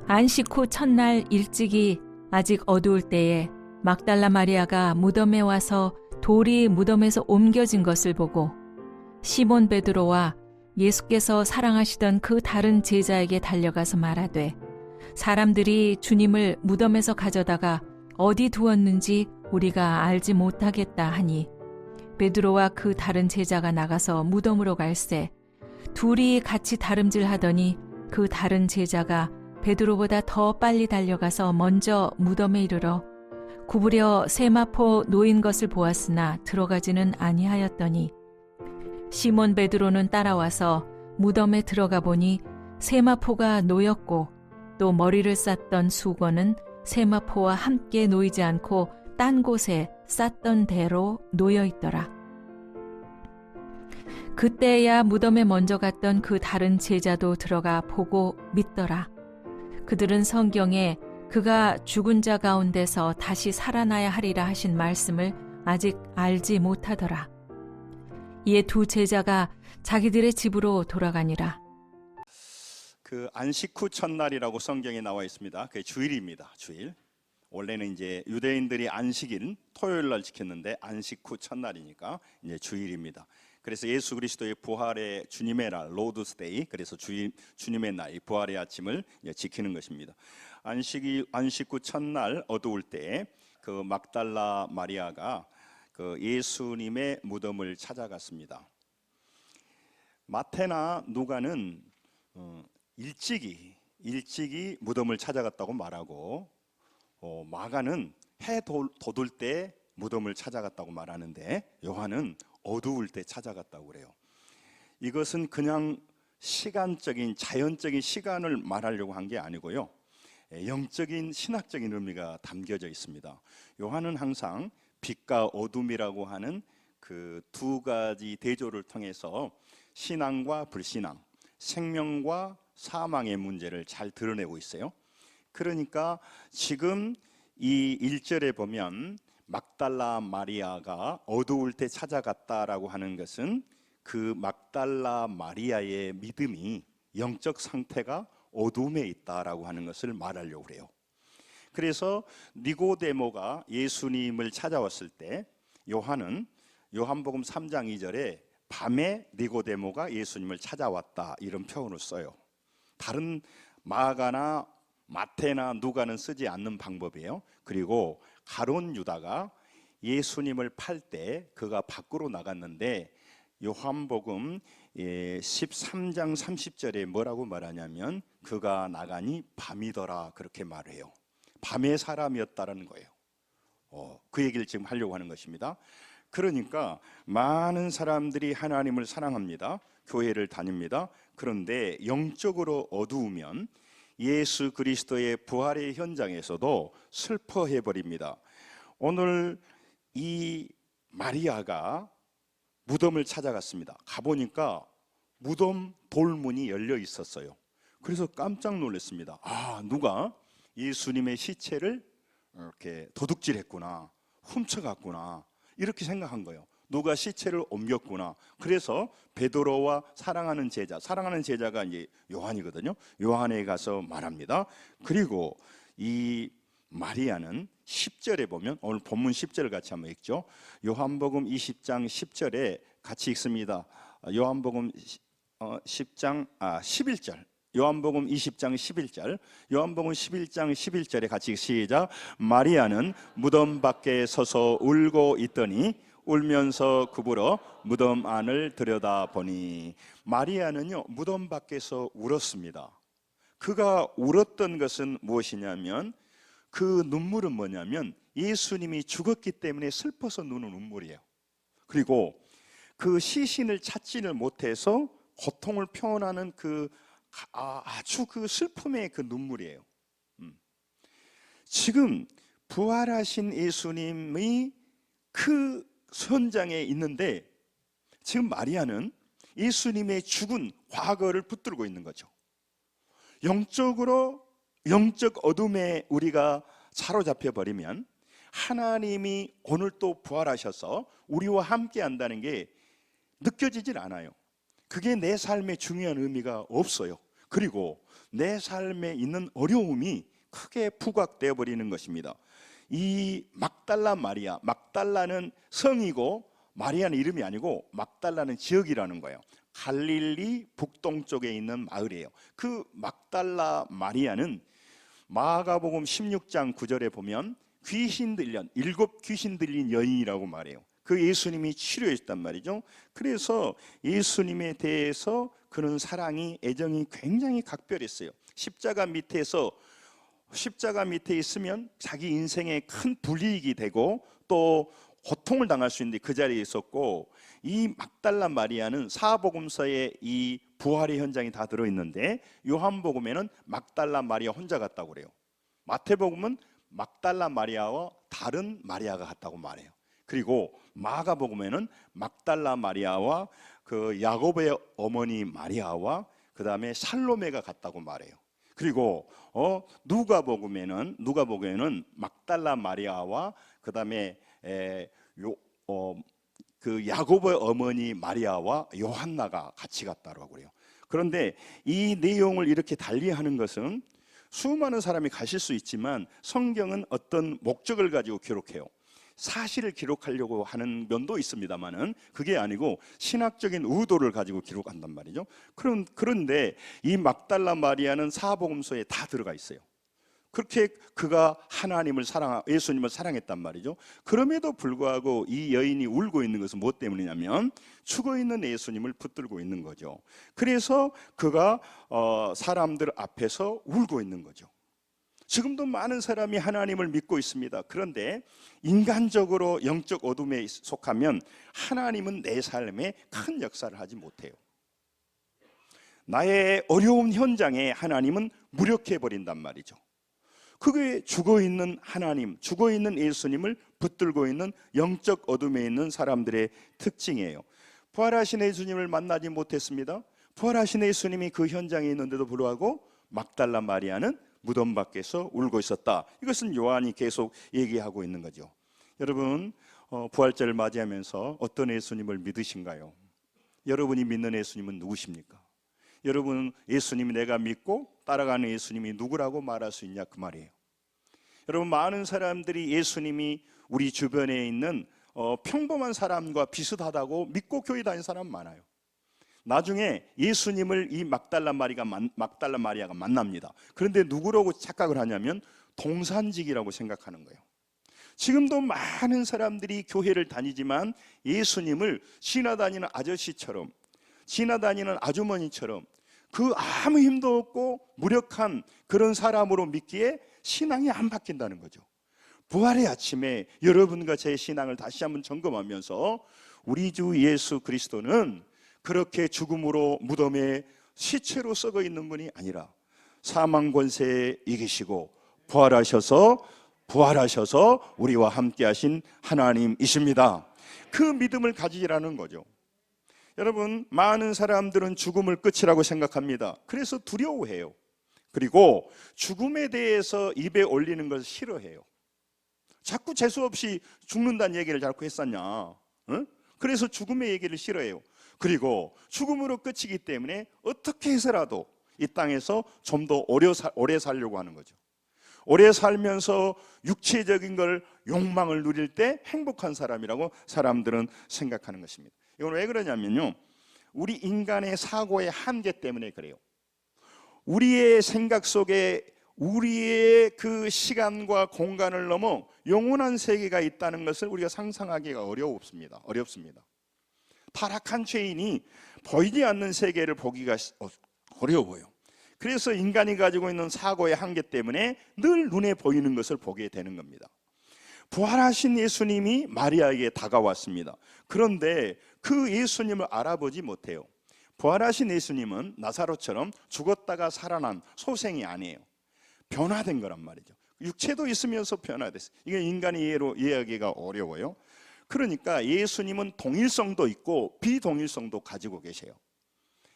안식 후 첫날 일찍이 아직 어두울 때에 막달라 마리아가 무덤에 와서 돌이 무덤에서 옮겨진 것을 보고 시몬 베드로와 예수께서 사랑하시던 그 다른 제자에게 달려가서 말하되 사람들이 주님을 무덤에서 가져다가 어디 두었는지 우리가 알지 못하겠다 하니 베드로와 그 다른 제자가 나가서 무덤으로 갈새 둘이 같이 다름질하더니 그 다른 제자가 베드로보다 더 빨리 달려가서 먼저 무덤에 이르러 구부려 세마포 놓인 것을 보았으나 들어가지는 아니하였더니 시몬 베드로는 따라와서 무덤에 들어가 보니 세마포가 놓였고 또 머리를 쌌던 수건은 세마포와 함께 놓이지 않고 딴 곳에 쌌던 대로 놓여 있더라. 그때야 무덤에 먼저 갔던 그 다른 제자도 들어가 보고 믿더라. 그들은 성경에 그가 죽은 자 가운데서 다시 살아나야 하리라 하신 말씀을 아직 알지 못하더라. 이에 두 제자가 자기들의 집으로 돌아가니라. 그 안식 후 첫날이라고 성경에 나와 있습니다. 그게 주일입니다. 주일. 원래는 이제 유대인들이 안식일 토요일 날 지켰는데 안식 후 첫날이니까 이제 주일입니다. 그래서 예수 그리스도의 부활의 주님의 날 로드스 데이, 그래서 주님의 날, 부활의 아침을 지키는 것입니다. 안식 후 첫날 어두울 때 그 막달라 마리아가 그 예수님의 무덤을 찾아갔습니다. 마태나 누가는 일찍이 무덤을 찾아갔다고 말하고 마가는 해 돋을 때 무덤을 찾아갔다고 말하는데 요한은 어두울 때 찾아갔다고 그래요. 이것은 그냥 시간적인 자연적인 시간을 말하려고 한 게 아니고요, 영적인 신학적인 의미가 담겨져 있습니다. 요한은 항상 빛과 어둠이라고 하는 그 두 가지 대조를 통해서 신앙과 불신앙, 생명과 사망의 문제를 잘 드러내고 있어요. 그러니까 지금 이 1절에 보면 막달라 마리아가 어두울 때 찾아갔다라고 하는 것은 그 막달라 마리아의 믿음이, 영적 상태가 어둠에 있다라고 하는 것을 말하려고 해요. 그래서 니고데모가 예수님을 찾아왔을 때 요한은 요한복음 3장 2절에 밤에 니고데모가 예수님을 찾아왔다 이런 표현을 써요. 다른 마가나 마태나 누가는 쓰지 않는 방법이에요. 그리고 가룟 유다가 예수님을 팔 때 그가 밖으로 나갔는데 요한복음 13장 30절에 뭐라고 말하냐면 그가 나가니 밤이더라 그렇게 말해요. 밤의 사람이었다라는 거예요. 그 얘기를 지금 하려고 하는 것입니다. 그러니까 많은 사람들이 하나님을 사랑합니다. 교회를 다닙니다. 그런데 영적으로 어두우면 예수 그리스도의 부활의 현장에서도 슬퍼해 버립니다. 오늘 이 마리아가 무덤을 찾아갔습니다. 가보니까 무덤 돌문이 열려 있었어요. 그래서 깜짝 놀랐습니다. 누가 예수님의 시체를 이렇게 도둑질했구나, 훔쳐갔구나 이렇게 생각한 거예요. 누가 시체를 옮겼구나. 그래서 베드로와 사랑하는 제자가 이제 요한이거든요. 요한에 가서 말합니다. 그리고 이 마리아는 10절에 보면 오늘 본문 10절을 같이 한번 읽죠. 요한복음 20장 10절에 같이 읽습니다. 요한복음 11절. 요한복음 20장 11절. 요한복음 11장 11절에 같이 시작. 마리아는 무덤 밖에 서서 울고 있더니 울면서 굽으러 무덤 안을 들여다보니, 마리아는요 무덤 밖에서 울었습니다. 그가 울었던 것은 무엇이냐면 그 눈물은 뭐냐면 예수님이 죽었기 때문에 슬퍼서 누는 눈물이에요. 그리고 그 시신을 찾지를 못해서 고통을 표현하는 아주 그 슬픔의 그 눈물이에요. 지금 부활하신 예수님이 그 현장에 있는데 지금 마리아는 예수님의 죽은 과거를 붙들고 있는 거죠. 영적 어둠에 우리가 사로잡혀 버리면 하나님이 오늘 또 부활하셔서 우리와 함께 한다는 게 느껴지질 않아요. 그게 내 삶에 중요한 의미가 없어요. 그리고 내 삶에 있는 어려움이 크게 부각되어 버리는 것입니다. 이 막달라 마리아, 막달라는 성이고 마리아는 이름이 아니고 막달라는 지역이라는 거예요. 갈릴리 북동쪽에 있는 마을이에요. 그 막달라 마리아는 마가복음 16장 9절에 보면 귀신 들린, 7 귀신 들린 여인이라고 말해요. 그 예수님이 치료해 줬단 말이죠. 그래서 예수님에 대해서 그런 사랑이, 애정이 굉장히 각별했어요. 십자가 밑에 있으면 자기 인생에 큰 불이익이 되고 또 고통을 당할 수 있는데 그 자리에 있었고, 이 막달라 마리아는 사복음서에 이 부활의 현장이 다 들어있는데 요한복음에는 막달라 마리아 혼자 갔다고 그래요. 마태복음은 막달라 마리아와 다른 마리아가 갔다고 말해요. 그리고 마가복음에는 막달라 마리아와 그 야고보의 어머니 마리아와 그 다음에 살로메가 갔다고 말해요. 그리고 누가복음에는 막달라 마리아와 그 다음에 그 야고보의 어머니 마리아와 요한나가 같이 갔다고 그래요. 그런데 이 내용을 이렇게 달리하는 것은 수많은 사람이 가실 수 있지만 성경은 어떤 목적을 가지고 기록해요. 사실을 기록하려고 하는 면도 있습니다만은 그게 아니고 신학적인 의도를 가지고 기록한단 말이죠. 그런데 이 막달라 마리아는 사복음서에 다 들어가 있어요. 그렇게 그가 예수님을 사랑했단 말이죠. 그럼에도 불구하고 이 여인이 울고 있는 것은 무엇 때문이냐면 죽어있는 예수님을 붙들고 있는 거죠. 그래서 그가 사람들 앞에서 울고 있는 거죠. 지금도 많은 사람이 하나님을 믿고 있습니다. 그런데 인간적으로 영적 어둠에 속하면 하나님은 내 삶에 큰 역사를 하지 못해요. 나의 어려운 현장에 하나님은 무력해 버린단 말이죠. 그게 죽어있는 하나님, 죽어있는 예수님을 붙들고 있는 영적 어둠에 있는 사람들의 특징이에요. 부활하신 예수님을 만나지 못했습니다. 부활하신 예수님이 그 현장에 있는데도 불구하고 막달라 마리아는 무덤 밖에서 울고 있었다. 이것은 요한이 계속 얘기하고 있는 거죠. 여러분, 부활절을 맞이하면서 어떤 예수님을 믿으신가요? 여러분이 믿는 예수님은 누구십니까? 여러분, 예수님이 내가 믿고 따라가는 예수님이 누구라고 말할 수 있냐, 그 말이에요. 여러분, 많은 사람들이 예수님이 우리 주변에 있는 평범한 사람과 비슷하다고 믿고 교회 다니는 사람 많아요. 나중에 예수님을 이 막달라 마리아가 만납니다. 그런데 누구라고 착각을 하냐면 동산직이라고 생각하는 거예요. 지금도 많은 사람들이 교회를 다니지만 예수님을 지나다니는 아저씨처럼, 지나다니는 아주머니처럼 그 아무 힘도 없고 무력한 그런 사람으로 믿기에 신앙이 안 바뀐다는 거죠. 부활의 아침에 여러분과 제 신앙을 다시 한번 점검하면서 우리 주 예수 그리스도는 그렇게 죽음으로 무덤에 시체로 썩어 있는 분이 아니라 사망 권세에 이기시고 부활하셔서 우리와 함께 하신 하나님이십니다. 그 믿음을 가지라는 거죠. 여러분, 많은 사람들은 죽음을 끝이라고 생각합니다. 그래서 두려워해요. 그리고 죽음에 대해서 입에 올리는 것을 싫어해요. 자꾸 재수없이 죽는다는 얘기를 자꾸 했었냐? 응? 그래서 죽음의 얘기를 싫어해요. 그리고 죽음으로 끝이기 때문에 어떻게 해서라도 이 땅에서 좀 더 오래 살려고 하는 거죠. 오래 살면서 육체적인 걸 욕망을 누릴 때 행복한 사람이라고 사람들은 생각하는 것입니다. 이건 왜 그러냐면요, 우리 인간의 사고의 한계 때문에 그래요. 우리의 생각 속에 우리의 그 시간과 공간을 넘어 영원한 세계가 있다는 것을 우리가 상상하기가 어렵습니다. 타락한 죄인이 보이지 않는 세계를 보기가 어려워요. 그래서 인간이 가지고 있는 사고의 한계 때문에 늘 눈에 보이는 것을 보게 되는 겁니다. 부활하신 예수님이 마리아에게 다가왔습니다. 그런데 그 예수님을 알아보지 못해요. 부활하신 예수님은 나사로처럼 죽었다가 살아난 소생이 아니에요. 변화된 거란 말이죠. 육체도 있으면서 변화됐어요. 이게 인간의 이해로 이해하기가 어려워요. 그러니까 예수님은 동일성도 있고 비동일성도 가지고 계세요.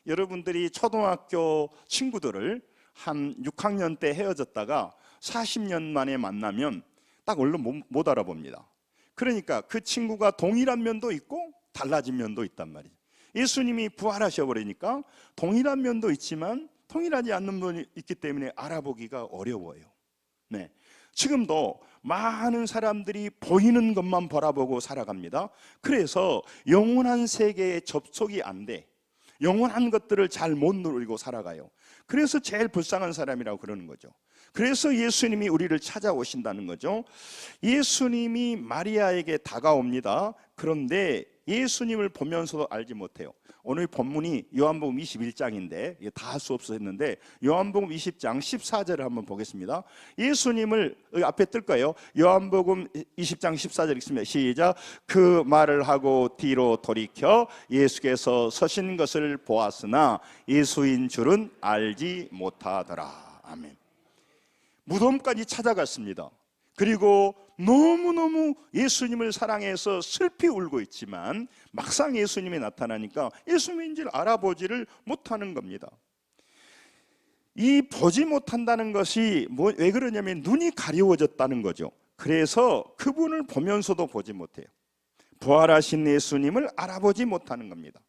여러분들이 초등학교 친구들을 한 6학년 때 헤어졌다가 40년 만에 만나면 딱 얼른 못 알아봅니다. 그러니까 그 친구가 동일한 면도 있고 달라진 면도 있단 말이죠. 예수님이 부활하셔 버리니까 동일한 면도 있지만 통일하지 않는 분이 있기 때문에 알아보기가 어려워요. 네. 지금도 많은 사람들이 보이는 것만 바라보고 살아갑니다. 그래서 영원한 세계에 접속이 안 돼. 영원한 것들을 잘 못 누리고 살아가요. 그래서 제일 불쌍한 사람이라고 그러는 거죠. 그래서 예수님이 우리를 찾아오신다는 거죠. 예수님이 마리아에게 다가옵니다. 그런데 예수님을 보면서도 알지 못해요. 오늘 본문이 요한복음 21장인데 다 할 수 없어 했는데 요한복음 20장 14절을 한번 보겠습니다. 예수님을 앞에 뜰 거예요. 요한복음 20장 14절 읽습니다. 시작. 그 말을 하고 뒤로 돌이켜 예수께서 서신 것을 보았으나 예수인 줄은 알지 못하더라. 아멘. 무덤까지 찾아갔습니다. 그리고 너무너무 예수님을 사랑해서 슬피 울고 있지만 막상 예수님이 나타나니까 예수님인지 알아보지를 못하는 겁니다. 이 보지 못한다는 것이 왜 그러냐면 눈이 가려워졌다는 거죠. 그래서 그분을 보면서도 보지 못해요. 부활하신 예수님을 알아보지 못하는 겁니다.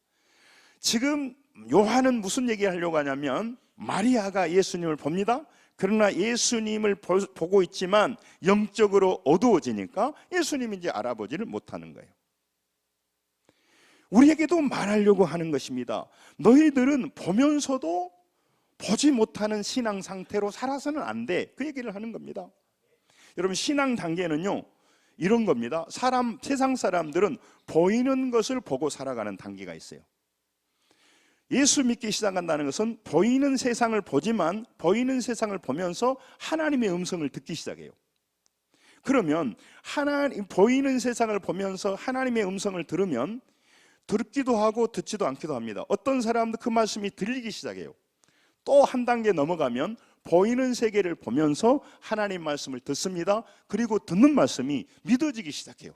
지금 요한은 무슨 얘기를 하려고 하냐면 마리아가 예수님을 봅니다. 그러나 예수님을 보고 있지만 영적으로 어두워지니까 예수님인지 알아보지를 못하는 거예요. 우리에게도 말하려고 하는 것입니다. 너희들은 보면서도 보지 못하는 신앙 상태로 살아서는 안 돼. 그 얘기를 하는 겁니다. 여러분, 신앙 단계는요 이런 겁니다. 세상 사람들은 보이는 것을 보고 살아가는 단계가 있어요. 예수 믿기 시작한다는 것은 보이는 세상을 보지만 보이는 세상을 보면서 하나님의 음성을 듣기 시작해요. 그러면 보이는 세상을 보면서 하나님의 음성을 들으면 듣기도 하고 듣지도 않기도 합니다. 어떤 사람도 그 말씀이 들리기 시작해요. 또 한 단계 넘어가면 보이는 세계를 보면서 하나님 말씀을 듣습니다. 그리고 듣는 말씀이 믿어지기 시작해요.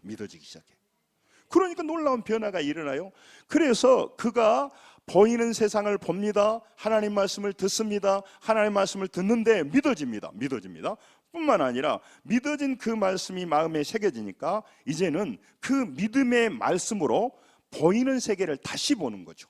그러니까 놀라운 변화가 일어나요. 그래서 그가 보이는 세상을 봅니다. 하나님 말씀을 듣습니다. 하나님 말씀을 듣는데 믿어집니다. 뿐만 아니라 믿어진 그 말씀이 마음에 새겨지니까 이제는 그 믿음의 말씀으로 보이는 세계를 다시 보는 거죠.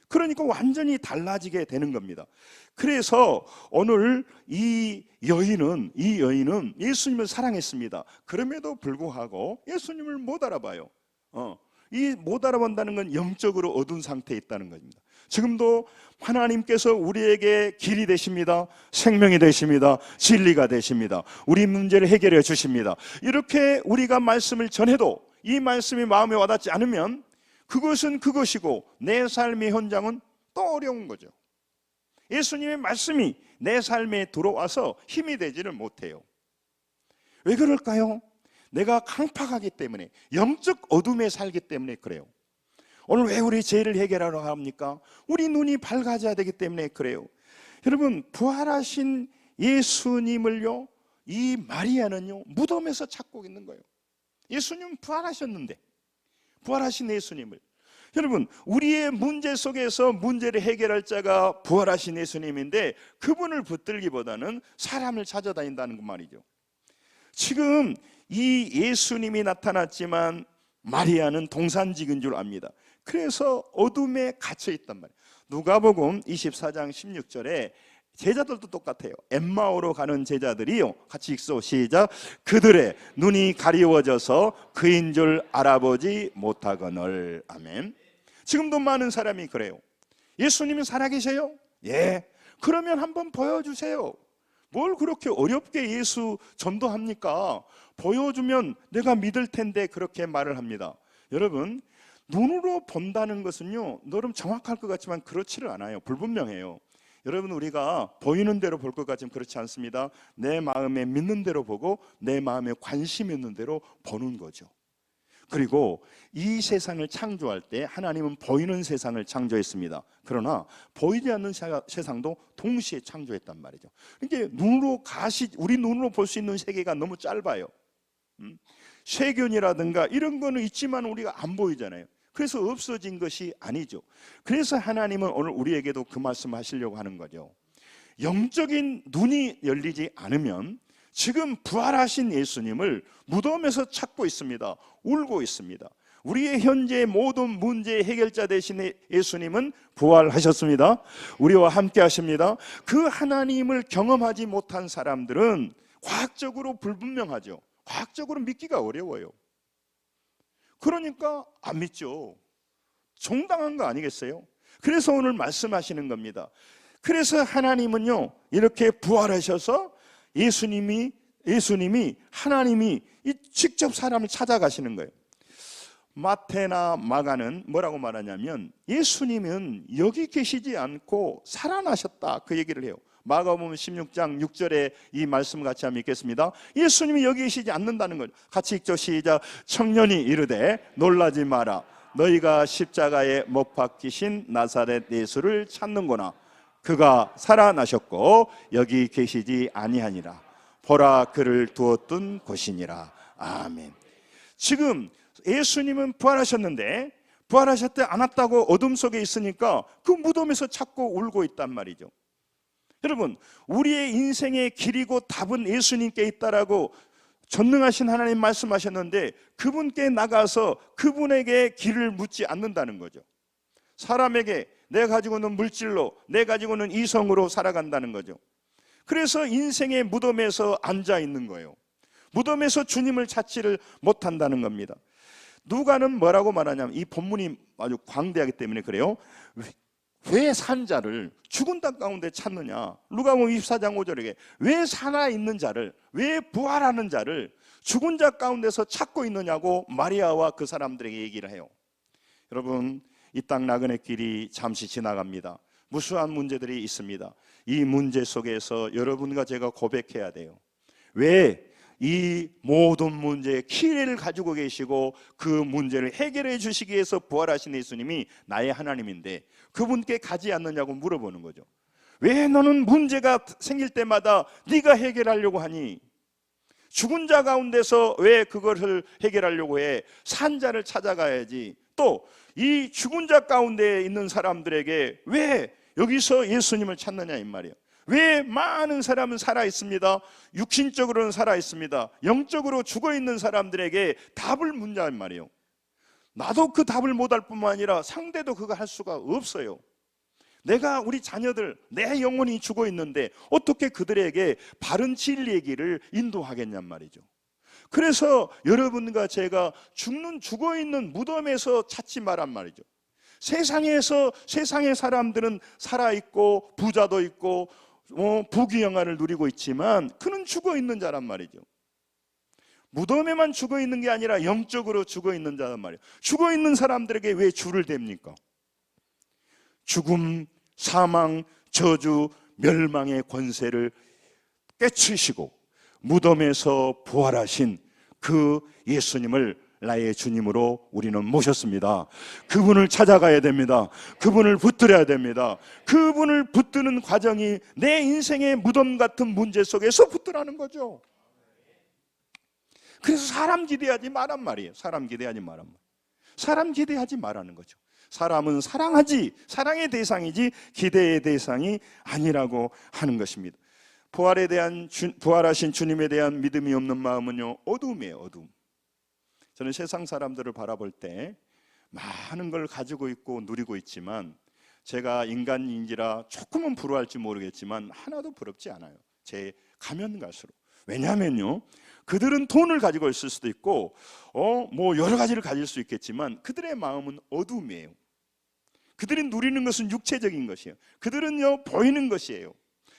그러니까 완전히 달라지게 되는 겁니다. 그래서 오늘 이 여인은 예수님을 사랑했습니다. 그럼에도 불구하고 예수님을 못 알아봐요. 이 못 알아본다는 건 영적으로 어두운 상태에 있다는 겁니다. 지금도 하나님께서 우리에게 길이 되십니다. 생명이 되십니다. 진리가 되십니다. 우리 문제를 해결해 주십니다. 이렇게 우리가 말씀을 전해도 이 말씀이 마음에 와닿지 않으면 그것은 그것이고 내 삶의 현장은 또 어려운 거죠. 예수님의 말씀이 내 삶에 들어와서 힘이 되지를 못해요. 왜 그럴까요? 내가 강팍하기 때문에, 영적 어둠에 살기 때문에 그래요. 오늘 왜 우리 죄를 해결하러 합니까? 우리 눈이 밝아져야 되기 때문에 그래요. 여러분, 부활하신 예수님을요, 이 마리아는요 무덤에서 찾고 있는 거예요. 예수님 부활하셨는데, 부활하신 예수님을, 여러분, 우리의 문제 속에서 문제를 해결할 자가 부활하신 예수님인데 그분을 붙들기보다는 사람을 찾아다닌다는 그 말이죠. 지금 이 예수님이 나타났지만 마리아는 동산직인 줄 압니다. 그래서 어둠에 갇혀 있단 말이에요. 누가복음 24장 16절에 제자들도 똑같아요. 엠마오로 가는 제자들이요, 같이 읽소. 시작. 그들의 눈이 가리워져서 그인 줄 알아보지 못하거늘. 아멘. 지금도 많은 사람이 그래요. 예수님은 살아계세요? 예. 그러면 한번 보여주세요. 뭘 그렇게 어렵게 예수 전도합니까? 보여주면 내가 믿을 텐데 그렇게 말을 합니다. 여러분, 눈으로 본다는 것은요, 너름 정확할 것 같지만 그렇지를 않아요. 불분명해요. 여러분, 우리가 보이는 대로 볼 것 같지만 그렇지 않습니다. 내 마음에 믿는 대로 보고 내 마음에 관심 있는 대로 보는 거죠. 그리고 이 세상을 창조할 때 하나님은 보이는 세상을 창조했습니다. 그러나 보이지 않는 세상도 동시에 창조했단 말이죠. 이게 우리 눈으로 볼 수 있는 세계가 너무 짧아요. 세균이라든가 이런 거는 있지만 우리가 안 보이잖아요. 그래서 없어진 것이 아니죠. 그래서 하나님은 오늘 우리에게도 그 말씀을 하시려고 하는 거죠. 영적인 눈이 열리지 않으면 지금 부활하신 예수님을 무덤에서 찾고 있습니다. 울고 있습니다. 우리의 현재 모든 문제의 해결자 대신 예수님은 부활하셨습니다. 우리와 함께 하십니다. 그 하나님을 경험하지 못한 사람들은 과학적으로 불분명하죠. 과학적으로 믿기가 어려워요. 그러니까 안 믿죠. 정당한 거 아니겠어요? 그래서 오늘 말씀하시는 겁니다. 그래서 하나님은요, 이렇게 부활하셔서 예수님이 하나님이 직접 사람을 찾아가시는 거예요. 마태나 마가는 뭐라고 말하냐면 예수님은 여기 계시지 않고 살아나셨다, 그 얘기를 해요. 마가복음 16장 6절에 이 말씀 같이 한번 읽겠습니다. 예수님이 여기 계시지 않는다는 거죠. 같이 읽죠. 시작. 청년이 이르되 놀라지 마라. 너희가 십자가에 못 박히신 나사렛 예수를 찾는구나. 그가 살아나셨고 여기 계시지 아니하니라. 보라, 그를 두었던 곳이니라. 아멘. 지금 예수님은 부활하셨는데 부활하셨지 않았다고 어둠 속에 있으니까 그 무덤에서 찾고 울고 있단 말이죠. 여러분, 우리의 인생의 길이고 답은 예수님께 있다라고 전능하신 하나님 말씀하셨는데 그분께 나가서 그분에게 길을 묻지 않는다는 거죠. 사람에게 내가 가지고 있는 물질로, 내가 가지고 있는 이성으로 살아간다는 거죠. 그래서 인생의 무덤에서 앉아 있는 거예요. 무덤에서 주님을 찾지를 못한다는 겁니다. 누가는 뭐라고 말하냐면, 이 본문이 아주 광대하기 때문에 그래요. 왜 산 자를 죽은 자 가운데 찾느냐. 누가복음 24장 5절에 왜 살아있는 자를, 왜 부활하는 자를 죽은 자 가운데서 찾고 있느냐고 마리아와 그 사람들에게 얘기를 해요. 여러분, 이 땅 나그네 길이 잠시 지나갑니다. 무수한 문제들이 있습니다. 이 문제 속에서 여러분과 제가 고백해야 돼요. 왜 이 모든 문제의 키를 가지고 계시고 그 문제를 해결해 주시기 위해서 부활하신 예수님이 나의 하나님인데 그분께 가지 않느냐고 물어보는 거죠. 왜 너는 문제가 생길 때마다 네가 해결하려고 하니? 죽은 자 가운데서 왜 그것을 해결하려고 해? 산 자를 찾아가야지. 또 이 죽은 자 가운데 있는 사람들에게 왜 여기서 예수님을 찾느냐 이 말이에요. 왜 많은 사람은 살아있습니다. 육신적으로는 살아있습니다. 영적으로 죽어있는 사람들에게 답을 묻냐 말이에요. 나도 그 답을 못할 뿐만 아니라 상대도 그거 할 수가 없어요. 내가 우리 자녀들, 내 영혼이 죽어있는데 어떻게 그들에게 바른 진리 얘기를 인도하겠냔 말이죠. 그래서 여러분과 제가 죽어있는 무덤에서 찾지 말란 말이죠. 세상의 사람들은 살아있고 부자도 있고 부귀영화를 누리고 있지만 그는 죽어있는 자란 말이죠. 무덤에만 죽어있는 게 아니라 영적으로 죽어있는 자란 말이에요. 죽어있는 사람들에게 왜 줄을 댑니까? 죽음, 사망, 저주, 멸망의 권세를 깨치시고 무덤에서 부활하신 그 예수님을 나의 주님으로 우리는 모셨습니다. 그분을 찾아가야 됩니다. 그분을 붙들어야 됩니다. 그분을 붙드는 과정이 내 인생의 무덤 같은 문제 속에서 붙들라는 거죠. 그래서 사람 기대하지 말란 말이에요. 사람 기대하지 말라는 거죠. 사람은 사랑의 대상이지 기대의 대상이 아니라고 하는 것입니다. 부활하신 주님에 대한 믿음이 없는 마음은요, 어둠이에요. 어둠. 저는 세상 사람들을 바라볼 때 많은 걸 가지고 있고 누리고 있지만 제가 인간인지라 조금은 부러워할지 모르겠지만 하나도 부럽지 않아요. 제 가면 갈수록. 왜냐하면요, 그들은 돈을 가지고 있을 수도 있고 뭐 여러 가지를 가질 수 있겠지만 그들의 마음은 어둠이에요. 그들이 누리는 것은 육체적인 것이에요. 그들은요, 보이는 것이에요.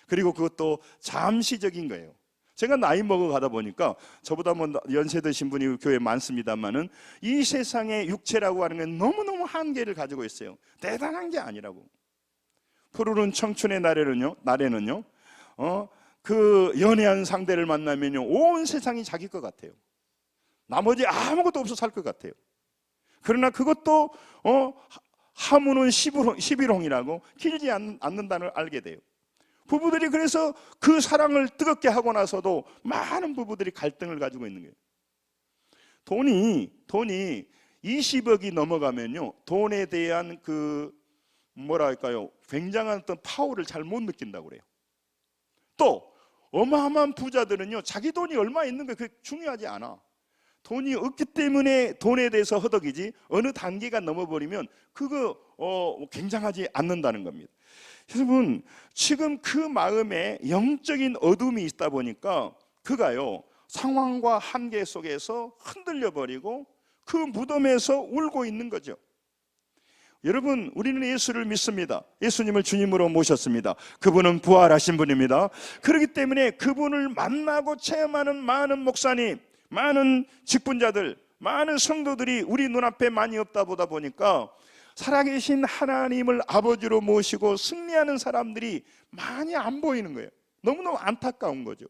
그리고 그것도 잠시적인 거예요. 제가 나이 먹어 가다 보니까 저보다 뭐 연세 드신 분이 교회에 많습니다만은 이 세상의 육체라고 하는 건 너무너무 한계를 가지고 있어요. 대단한 게 아니라고. 푸르른 청춘의 날에는요, 그 연애한 상대를 만나면요, 온 세상이 자기 것 같아요. 나머지 아무것도 없어 살 것 같아요. 그러나 그것도 하무는 11홍이라고 길지 않는다는 걸 알게 돼요. 부부들이 그래서 그 사랑을 뜨겁게 하고 나서도 많은 부부들이 갈등을 가지고 있는 거예요. 돈이 20억이 넘어가면요, 돈에 대한 굉장한 어떤 파워를 잘 못 느낀다고 그래요. 또 어마어마한 부자들은요, 자기 돈이 얼마 있는 게 그게 중요하지 않아. 돈이 없기 때문에 돈에 대해서 허덕이지 어느 단계가 넘어버리면 그거 굉장하지 않는다는 겁니다. 여러분, 지금 그 마음에 영적인 어둠이 있다 보니까 그가요 상황과 한계 속에서 흔들려 버리고 그 무덤에서 울고 있는 거죠. 여러분, 우리는 예수를 믿습니다. 예수님을 주님으로 모셨습니다. 그분은 부활하신 분입니다. 그렇기 때문에 그분을 만나고 체험하는 많은 목사님, 많은 직분자들, 많은 성도들이 우리 눈앞에 많이 없다 보다 보니까 살아계신 하나님을 아버지로 모시고 승리하는 사람들이 많이 안 보이는 거예요. 너무너무 안타까운 거죠.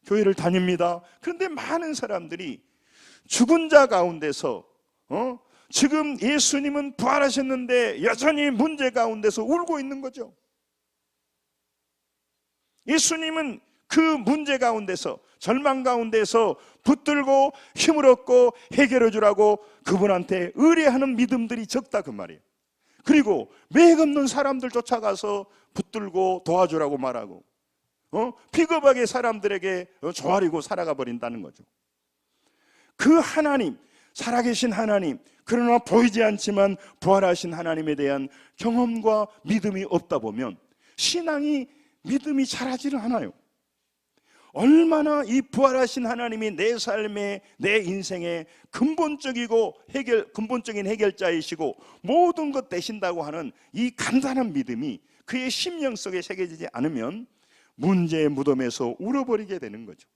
교회를 다닙니다. 그런데 많은 사람들이 죽은 자 가운데서 지금 예수님은 부활하셨는데 여전히 문제 가운데서 울고 있는 거죠. 예수님은 그 문제 가운데서, 절망 가운데서 붙들고 힘을 얻고 해결해 주라고 그분한테 의뢰하는 믿음들이 적다 그 말이에요. 그리고 맥 없는 사람들 쫓아가서 붙들고 도와주라고 말하고 비겁하게 사람들에게 조아리고 살아가 버린다는 거죠. 그 하나님, 살아계신 하나님, 그러나 보이지 않지만 부활하신 하나님에 대한 경험과 믿음이 없다 보면 신앙이, 믿음이 자라지를 않아요. 얼마나 이 부활하신 하나님이 내 삶에, 내 인생에 근본적인 해결자이시고 모든 것 되신다고 하는 이 간단한 믿음이 그의 심령 속에 새겨지지 않으면 문제의 무덤에서 울어버리게 되는 거죠.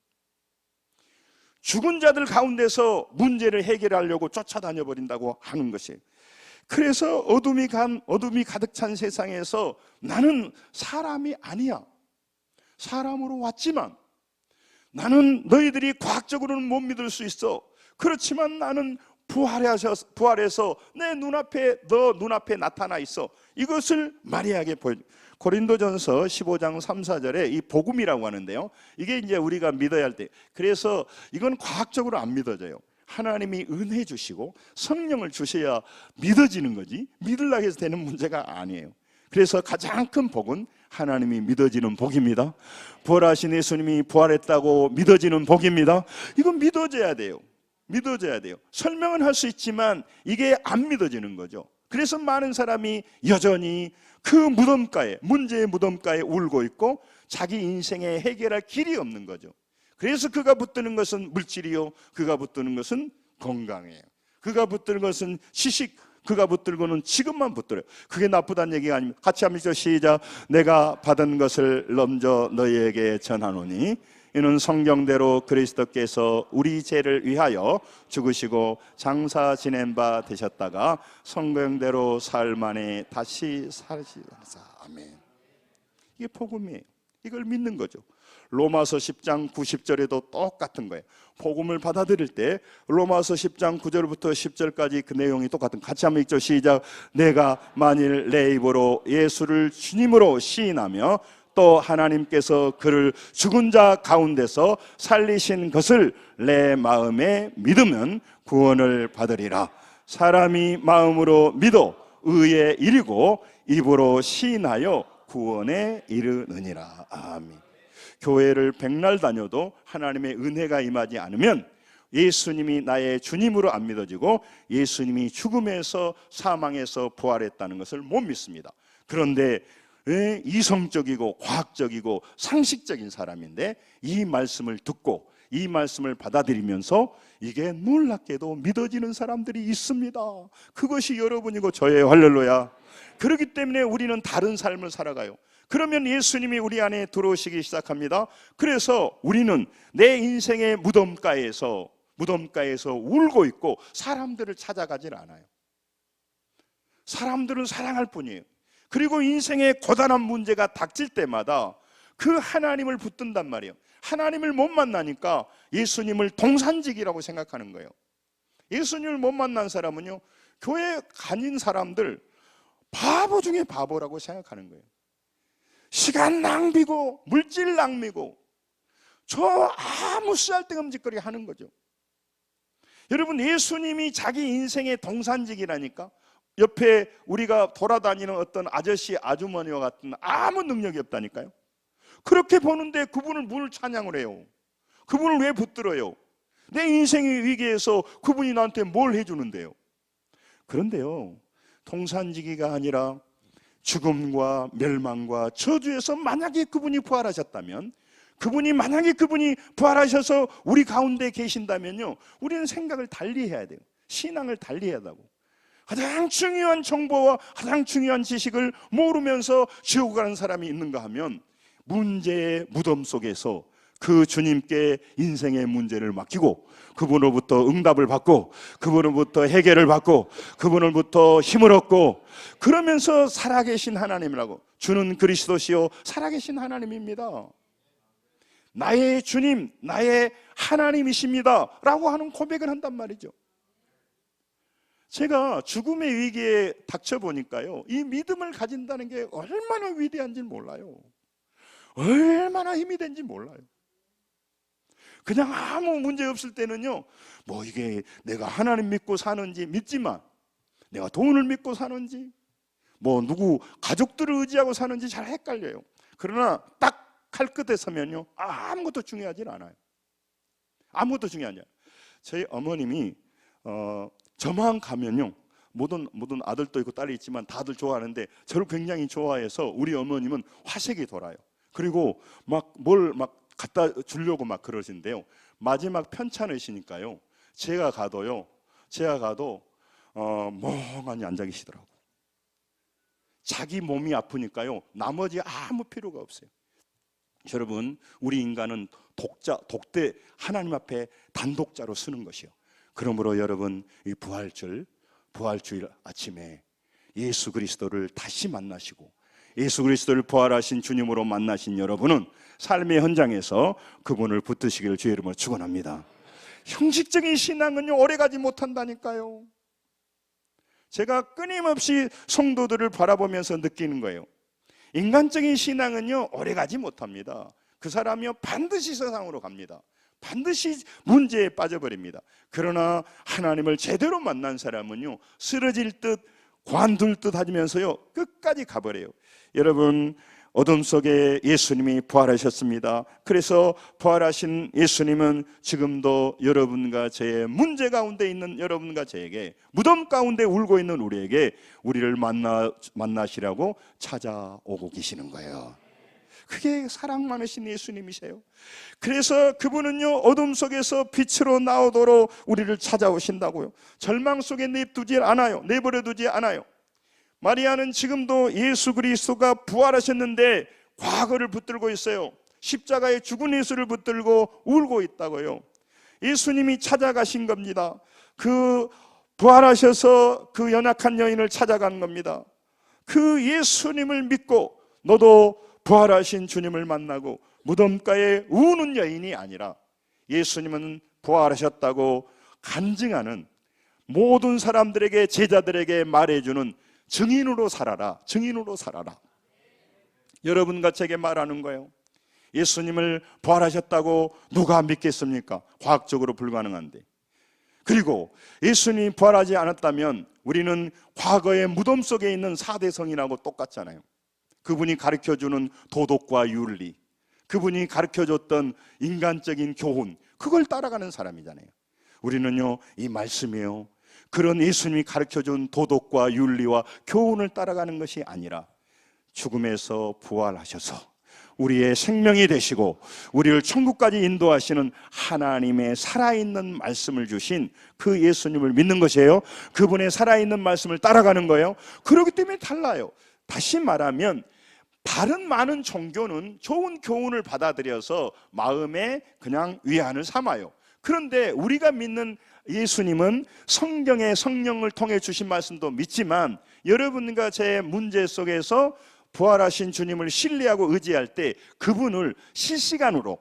죽은 자들 가운데서 문제를 해결하려고 쫓아다녀 버린다고 하는 것이에요. 그래서 어둠이 가득 찬 세상에서 나는 사람이 아니야, 사람으로 왔지만 나는 너희들이 과학적으로는 못 믿을 수 있어. 그렇지만 나는 부활해서 내 눈앞에, 너 눈앞에 나타나 있어. 이것을 마리아에게 보여줘. 고린도전서 15장 3, 4절에 이 복음이라고 하는데요, 이게 이제 우리가 믿어야 할 때, 그래서 이건 과학적으로 안 믿어져요. 하나님이 은혜 주시고 성령을 주셔야 믿어지는 거지, 믿으려고 해서 되는 문제가 아니에요. 그래서 가장 큰 복은 하나님이 믿어지는 복입니다. 부활하신 예수님이 부활했다고 믿어지는 복입니다. 이건 믿어져야 돼요. 믿어져야 돼요. 설명은 할 수 있지만 이게 안 믿어지는 거죠. 그래서 많은 사람이 여전히 그 무덤가에, 문제의 무덤가에 울고 있고 자기 인생에 해결할 길이 없는 거죠. 그래서 그가 붙드는 것은 물질이요, 그가 붙드는 것은 건강이에요, 그가 붙드는 것은 지식, 그가 붙들고는 지금만 붙들어요. 그게 나쁘다는 얘기가 아닙니다. 같이 한번 시작. 내가 받은 것을 넘겨 너희에게 전하노니 이는 성경대로 그리스도께서 우리 죄를 위하여 죽으시고 장사 지낸 바 되셨다가 성경대로 사흘 만에 다시 살으시사. 아멘. 이게 복음이에요. 이걸 믿는 거죠. 로마서 10장 90절에도 똑같은 거예요. 복음을 받아들일 때 로마서 10장 9절부터 10절까지 그 내용이 똑같은. 같이 한번 읽죠. 시작. 내가 만일 내 입으로 예수를 주님으로 시인하며 또 하나님께서 그를 죽은 자 가운데서 살리신 것을 내 마음에 믿으면 구원을 받으리라. 사람이 마음으로 믿어 의에 이르고 입으로 시인하여 구원에 이르느니라. 아멘. 교회를 백날 다녀도 하나님의 은혜가 임하지 않으면 예수님이 나의 주님으로 안 믿어지고 예수님이 죽음에서 사망에서 부활했다는 것을 못 믿습니다. 그런데 이성적이고 과학적이고 상식적인 사람인데 이 말씀을 듣고 이 말씀을 받아들이면서 이게 놀랍게도 믿어지는 사람들이 있습니다. 그것이 여러분이고 저예요. 할렐루야. 그렇기 때문에 우리는 다른 삶을 살아가요. 그러면 예수님이 우리 안에 들어오시기 시작합니다. 그래서 우리는 내 인생의 무덤가에서 울고 있고 사람들을 찾아가질 않아요. 사람들은 사랑할 뿐이에요. 그리고 인생의 고단한 문제가 닥칠 때마다 그 하나님을 붙든단 말이에요. 하나님을 못 만나니까 예수님을 동산직이라고 생각하는 거예요. 예수님을 못 만난 사람은요, 교회 다닌 사람들 바보 중에 바보라고 생각하는 거예요. 시간 낭비고 물질 낭비고 저 아무 쓰잘데없는 하는 거죠. 여러분, 예수님이 자기 인생의 동산직이라니까. 옆에 우리가 돌아다니는 어떤 아저씨 아주머니와 같은 아무 능력이 없다니까요. 그렇게 보는데 그분을 뭘 찬양을 해요? 그분을 왜 붙들어요? 내 인생의 위기에서 그분이 나한테 뭘 해주는데요? 그런데요, 통산지기가 아니라 죽음과 멸망과 저주에서 만약에 그분이 부활하셨다면, 그분이 부활하셔서 우리 가운데 계신다면요, 우리는 생각을 달리 해야 돼요. 신앙을 달리 해야 하고, 가장 중요한 정보와 가장 중요한 지식을 모르면서 지옥 가는 사람이 있는가 하면, 문제의 무덤 속에서 그 주님께 인생의 문제를 맡기고 그분으로부터 응답을 받고 그분으로부터 해결을 받고 그분으로부터 힘을 얻고, 그러면서 살아계신 하나님이라고, 주는 그리스도시요 살아계신 하나님입니다, 나의 주님, 나의 하나님이십니다 라고 하는 고백을 한단 말이죠. 제가 죽음의 위기에 닥쳐보니까요, 이 믿음을 가진다는 게 얼마나 위대한지 몰라요. 얼마나 힘이 된지 몰라요. 그냥 아무 문제 없을 때는요, 뭐 이게 내가 하나님 믿고 사는지 믿지만, 내가 돈을 믿고 사는지, 뭐 누구 가족들을 의지하고 사는지 잘 헷갈려요. 그러나 딱 칼 끝에 서면요, 아무것도 중요하진 않아요. 아무것도 중요하지 않아요. 저희 어머님이 저만 가면요, 모든 아들도 있고 딸이 있지만 다들 좋아하는데 저를 굉장히 좋아해서 우리 어머님은 화색이 돌아요. 그리고 막 뭘 막 갖다 주려고 막 그러신데요, 마지막 편찮으시니까요, 제가 가도 멍하니 앉아 계시더라고. 자기 몸이 아프니까요, 나머지 아무 필요가 없어요. 여러분, 우리 인간은 독대, 하나님 앞에 단독자로 쓰는 것이요. 그러므로 여러분, 이 부활주일 아침에 예수 그리스도를 다시 만나시고 예수 그리스도를 부활하신 주님으로 만나신 여러분은 삶의 현장에서 그분을 붙드시기를 주의 이름으로 축원합니다. 형식적인 신앙은요, 오래가지 못한다니까요. 제가 끊임없이 성도들을 바라보면서 느끼는 거예요. 인간적인 신앙은요, 오래가지 못합니다. 그 사람이요, 반드시 세상으로 갑니다. 반드시 문제에 빠져버립니다. 그러나 하나님을 제대로 만난 사람은요, 쓰러질 듯 관둘 듯 하면서요, 끝까지 가버려요. 여러분, 어둠 속에 예수님이 부활하셨습니다. 그래서 부활하신 예수님은 지금도 여러분과 저의 문제 가운데 있는 여러분과 저에게, 무덤 가운데 울고 있는 우리에게 우리를 만나시라고 찾아오고 계시는 거예요. 그게 사랑 많으신 예수님이세요. 그래서 그분은요, 어둠 속에서 빛으로 나오도록 우리를 찾아오신다고요. 절망 속에 내버려 두지 않아요. 마리아는 지금도 예수 그리스도가 부활하셨는데 과거를 붙들고 있어요. 십자가에 죽은 예수를 붙들고 울고 있다고요. 예수님이 찾아가신 겁니다. 그 부활하셔서 그 연약한 여인을 찾아간 겁니다. 그 예수님을 믿고 너도 부활하신 주님을 만나고 무덤가에 우는 여인이 아니라 예수님은 부활하셨다고 간증하는, 모든 사람들에게, 제자들에게 말해주는 증인으로 살아라. 증인으로 살아라. 여러분과 제게 말하는 거예요. 예수님을 부활하셨다고 누가 믿겠습니까? 과학적으로 불가능한데. 그리고 예수님이 부활하지 않았다면 우리는 과거의 무덤 속에 있는 사대성인하고 똑같잖아요. 그분이 가르쳐주는 도덕과 윤리, 그분이 가르쳐줬던 인간적인 교훈, 그걸 따라가는 사람이잖아요. 우리는요, 이 말씀이요, 그런 예수님이 가르쳐준 도덕과 윤리와 교훈을 따라가는 것이 아니라 죽음에서 부활하셔서 우리의 생명이 되시고 우리를 천국까지 인도하시는 하나님의 살아있는 말씀을 주신 그 예수님을 믿는 것이에요. 그분의 살아있는 말씀을 따라가는 거예요. 그렇기 때문에 달라요. 다시 말하면 다른 많은 종교는 좋은 교훈을 받아들여서 마음에 그냥 위안을 삼아요. 그런데 우리가 믿는 예수님은 성경의 성령을 통해 주신 말씀도 믿지만, 여러분과 제 문제 속에서 부활하신 주님을 신뢰하고 의지할 때 그분을 실시간으로,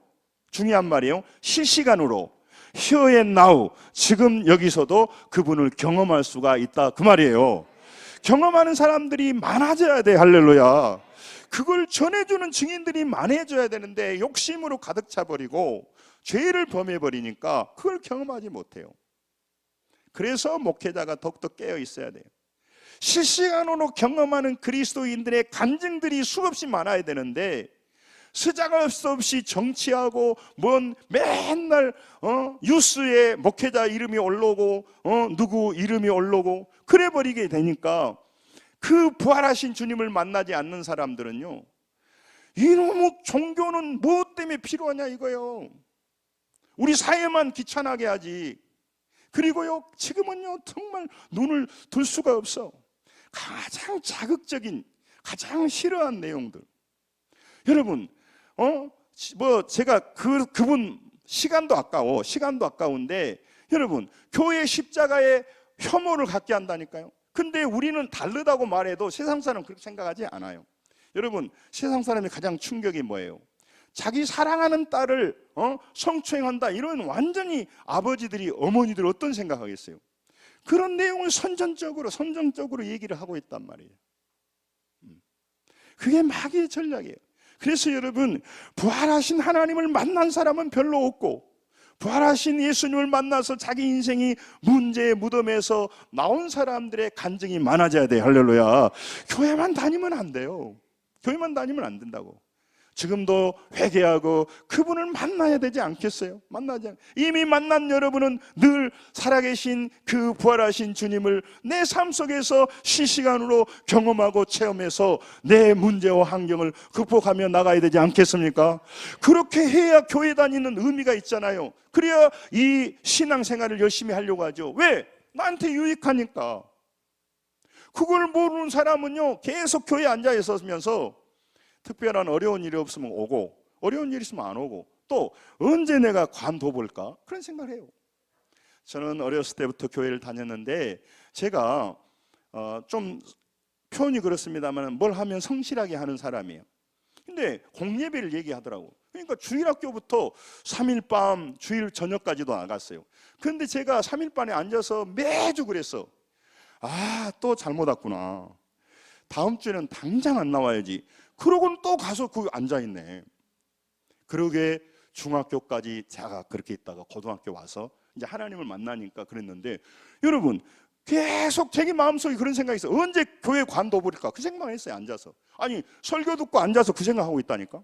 중요한 말이에요, 실시간으로 here and now, 지금 여기서도 그분을 경험할 수가 있다, 그 말이에요. 경험하는 사람들이 많아져야 돼. 할렐루야. 그걸 전해주는 증인들이 많아져야 되는데 욕심으로 가득 차버리고 죄를 범해버리니까 그걸 경험하지 못해요. 그래서 목회자가 더욱더 깨어 있어야 돼요. 실시간으로 경험하는 그리스도인들의 간증들이 수없이 많아야 되는데 스자갈 수 없이 정치하고 맨날 뉴스에 목회자 이름이 올라오고 누구 이름이 올라오고 그래 버리게 되니까 그 부활하신 주님을 만나지 않는 사람들은요, 이놈의 종교는 무엇 때문에 필요하냐 이거요. 우리 사회만 귀찮게 하지. 그리고요, 지금은요 정말 눈을 둘 수가 없어. 가장 자극적인, 가장 싫어한 내용들. 여러분, 제가 그분 시간도 아까운데, 여러분, 교회 십자가에 혐오를 갖게 한다니까요. 근데 우리는 다르다고 말해도 세상 사람은 그렇게 생각하지 않아요. 여러분, 세상 사람이 가장 충격이 뭐예요? 자기 사랑하는 딸을 성추행한다, 이런 완전히 아버지들이, 어머니들 어떤 생각하겠어요? 그런 내용을 선정적으로 얘기를 하고 있단 말이에요. 그게 마귀의 전략이에요. 그래서 여러분, 부활하신 하나님을 만난 사람은 별로 없고, 부활하신 예수님을 만나서 자기 인생이 문제의 무덤에서 나온 사람들의 간증이 많아져야 돼요. 할렐루야. 교회만 다니면 안 돼요. 교회만 다니면 안 된다고. 지금도 회개하고 그분을 만나야 되지 않겠어요? 이미 만난 여러분은 늘 살아계신 그 부활하신 주님을 내 삶 속에서 실시간으로 경험하고 체험해서 내 문제와 환경을 극복하며 나가야 되지 않겠습니까? 그렇게 해야 교회 다니는 의미가 있잖아요. 그래야 이 신앙생활을 열심히 하려고 하죠. 왜? 나한테 유익하니까. 그걸 모르는 사람은요, 계속 교회에 앉아 있으면서 특별한 어려운 일이 없으면 오고, 어려운 일이 있으면 안 오고, 또 언제 내가 관둬볼까? 그런 생각을 해요. 저는 어렸을 때부터 교회를 다녔는데, 제가 좀 표현이 그렇습니다만 뭘 하면 성실하게 하는 사람이에요. 근데 공예배를 얘기하더라고. 그러니까 주일학교부터 3일 밤, 주일 저녁까지도 나갔어요. 그런데 제가 3일 반에 앉아서 매주 그랬어. 또 잘못 왔구나. 다음 주에는 당장 안 나와야지. 그러고는 또 가서 거기 앉아있네. 그러게 중학교까지 제가 그렇게 있다가 고등학교 와서 이제 하나님을 만나니까 그랬는데, 여러분, 계속 제 마음속에 그런 생각이 있어요. 언제 교회 관둬버릴까? 그 생각만 했어요, 앉아서. 아니, 설교 듣고 앉아서 그 생각하고 있다니까?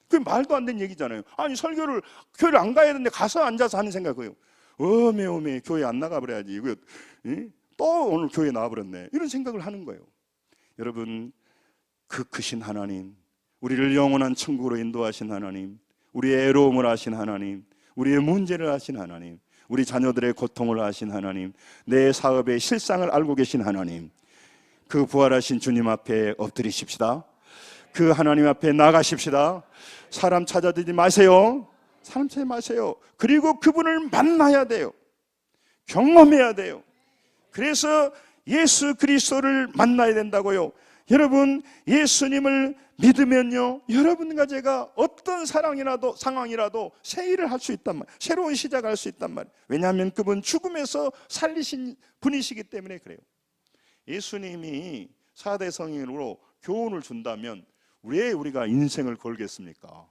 그게 말도 안 되는 얘기잖아요. 아니, 교회를 안 가야 되는데 가서 앉아서 하는 생각이에요. 어메 교회 안 나가버려야지. 이거 또 오늘 교회 나와버렸네, 이런 생각을 하는 거예요. 여러분, 그 크신 하나님, 우리를 영원한 천국으로 인도하신 하나님, 우리의 애로움을 아신 하나님, 우리의 문제를 아신 하나님, 우리 자녀들의 고통을 아신 하나님, 내 사업의 실상을 알고 계신 하나님, 그 부활하신 주님 앞에 엎드리십시다. 그 하나님 앞에 나가십시다. 사람 찾아들지 마세요. 사람 찾지 마세요. 그리고 그분을 만나야 돼요. 경험해야 돼요. 그래서 예수 그리스도를 만나야 된다고요. 여러분, 예수님을 믿으면요, 여러분과 제가 어떤 상황이라도 새 일을 할 수 있단 말이에요. 새로운 시작할 수 있단 말이에요. 왜냐하면 그분 죽음에서 살리신 분이시기 때문에 그래요. 예수님이 4대 성인으로 교훈을 준다면 왜 우리가 인생을 걸겠습니까?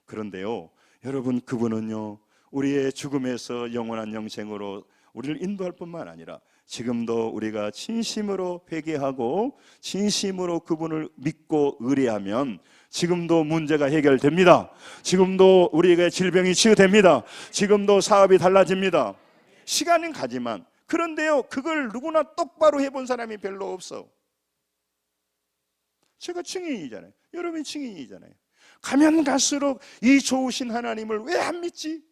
그런데요, 여러분, 그분은요, 우리의 죽음에서 영원한 영생으로 우리를 인도할 뿐만 아니라 지금도 우리가 진심으로 회개하고 진심으로 그분을 믿고 의뢰하면 지금도 문제가 해결됩니다. 지금도 우리에게 질병이 치유됩니다. 지금도 사업이 달라집니다. 시간은 가지만, 그런데요, 그걸 누구나 똑바로 해본 사람이 별로 없어. 제가 증인이잖아요. 여러분이 증인이잖아요. 가면 갈수록 이 좋으신 하나님을 왜 안 믿지?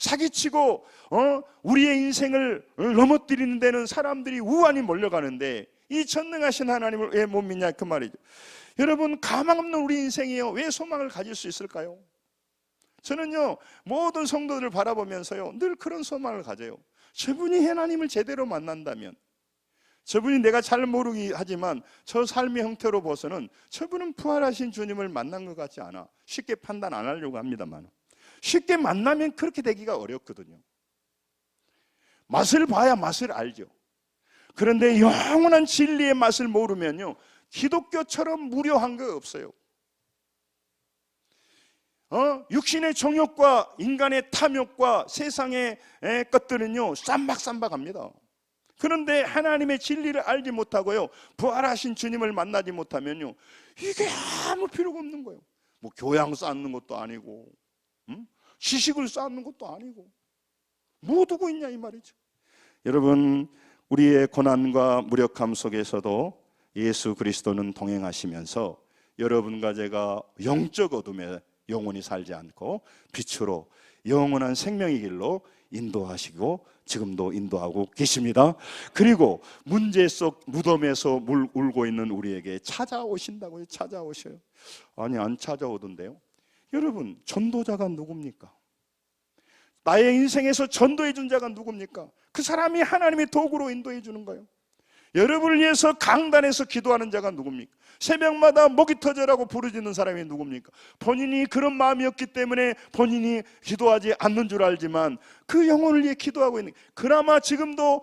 사기치고 우리의 인생을 넘어뜨리는 데는 사람들이 우환히 몰려가는데 이 전능하신 하나님을 왜 못 믿냐, 그 말이죠. 여러분, 가망 없는 우리 인생이요, 왜 소망을 가질 수 있을까요? 저는요, 모든 성도들을 바라보면서요, 늘 그런 소망을 가져요. 저분이 하나님을 제대로 만난다면, 저분이 내가 잘 모르기 하지만 저 삶의 형태로 봐서는 저분은 부활하신 주님을 만난 것 같지 않아. 쉽게 판단 안 하려고 합니다만, 쉽게 만나면 그렇게 되기가 어렵거든요. 맛을 봐야 맛을 알죠. 그런데 영원한 진리의 맛을 모르면요, 기독교처럼 무료한 거 없어요. 육신의 정욕과 인간의 탐욕과 세상의 것들은요, 쌈박쌈박합니다. 그런데 하나님의 진리를 알지 못하고요, 부활하신 주님을 만나지 못하면요, 이게 아무 필요가 없는 거예요. 뭐 교양 쌓는 것도 아니고, 지식을 쌓는 것도 아니고, 뭐 두고 있냐 이 말이죠. 여러분, 우리의 고난과 무력함 속에서도 예수 그리스도는 동행하시면서 여러분과 제가 영적 어둠에 영원히 살지 않고 빛으로 영원한 생명의 길로 인도하시고 지금도 인도하고 계십니다. 그리고 문제 속 무덤에서 울고 있는 우리에게 찾아오신다고요. 찾아오셔요. 아니, 안 찾아오던데요. 여러분, 전도자가 누굽니까? 나의 인생에서 전도해 준 자가 누굽니까? 그 사람이 하나님의 도구로 인도해 주는 거예요. 여러분을 위해서 강단에서 기도하는 자가 누굽니까? 새벽마다 목이 터져라고 부르짖는 사람이 누굽니까? 본인이 그런 마음이었기 때문에 본인이 기도하지 않는 줄 알지만 그 영혼을 위해 기도하고 있는, 그나마 지금도